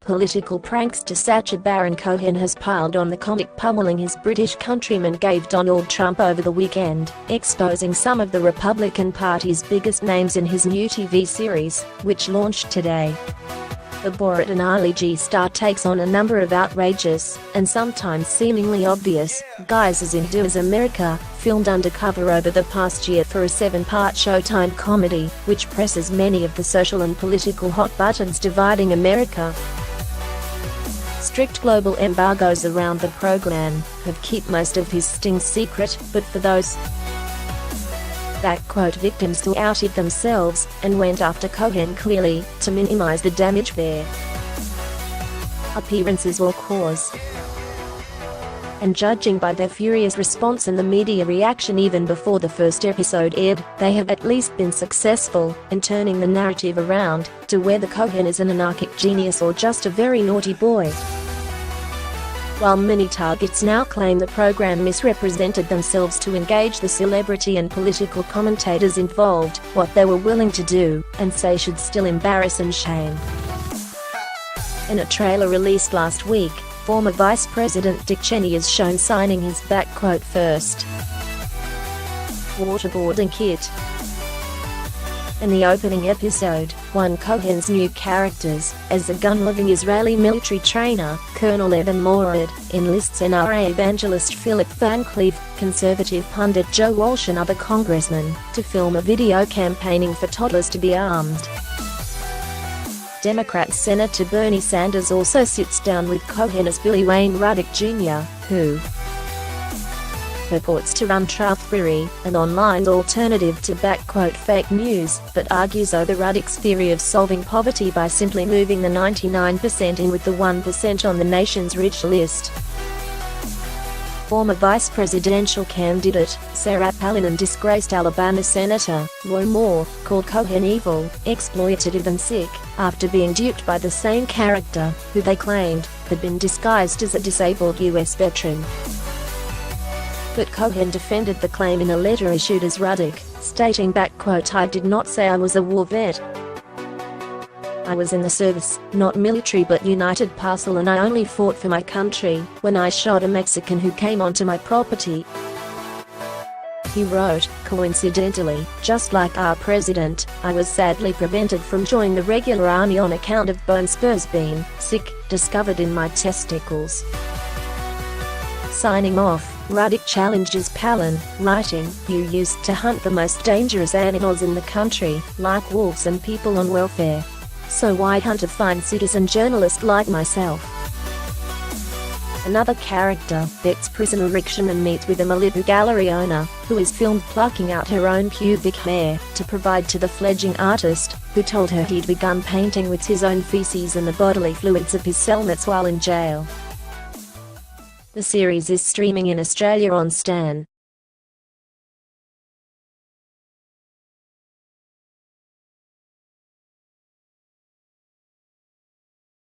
political prankster Sacha Baron Cohen has piled on the comic pummelling his British countrymen gave Donald Trump over the weekend, exposing some of the Republican Party's biggest names in his new TV series, which launched today. The Borat and Ali G star takes on a number of outrageous, and sometimes seemingly obvious, guises in "Do As America," filmed undercover over the past year for a 7-part Showtime comedy, which presses many of the social and political hot buttons dividing America. Strict global embargoes around the program have kept most of his stings secret, but for those "victims who outed themselves and went after Cohen clearly to minimize the damage their appearances will cause." And judging by their furious response and the media reaction even before the first episode aired, they have at least been successful in turning the narrative around to whether Cohen is an anarchic genius or just a very naughty boy. While many targets now claim the program misrepresented themselves to engage the celebrity and political commentators involved, what they were willing to do and say should still embarrass and shame. In a trailer released last week, former Vice President Dick Cheney is shown signing his "first waterboarding kit." In the opening episode, one of Cohen's new characters, as a gun-loving Israeli military trainer, Colonel Evan Morad, enlists NRA evangelist Philip Van Cleave, conservative pundit Joe Walsh and other congressmen to film a video campaigning for toddlers to be armed. Democrat Senator Bernie Sanders also sits down with Cohen as Billy Wayne Ruddock Jr., who purports to run Truthfree, an online alternative to "fake news," but argues over Ruddock's theory of solving poverty by simply moving the 99% in with the 1% on the nation's rich list. Former vice presidential candidate Sarah Palin and disgraced Alabama Senator Roy Moore called Cohen evil, exploitative and sick, after being duped by the same character, who they claimed had been disguised as a disabled U.S. veteran. But Cohen defended the claim in a letter issued as Ruddock, stating "I did not say I was a war vet. I was in the service, not military but United Parcel, and I only fought for my country when I shot a Mexican who came onto my property." He wrote, "Coincidentally, just like our president, I was sadly prevented from joining the regular army on account of bone spurs being sick, discovered in my testicles." Signing off, Ruddock challenges Palin, writing, "You used to hunt the most dangerous animals in the country, like wolves and people on welfare. So why hunt a fine citizen journalist like myself?" Another character bets prisoner Rick Sherman meets with a Malibu gallery owner, who is filmed plucking out her own pubic hair to provide to the fledgling artist, who told her he'd begun painting with his own feces and the bodily fluids of his cellmates while in jail. The series is streaming in Australia on Stan.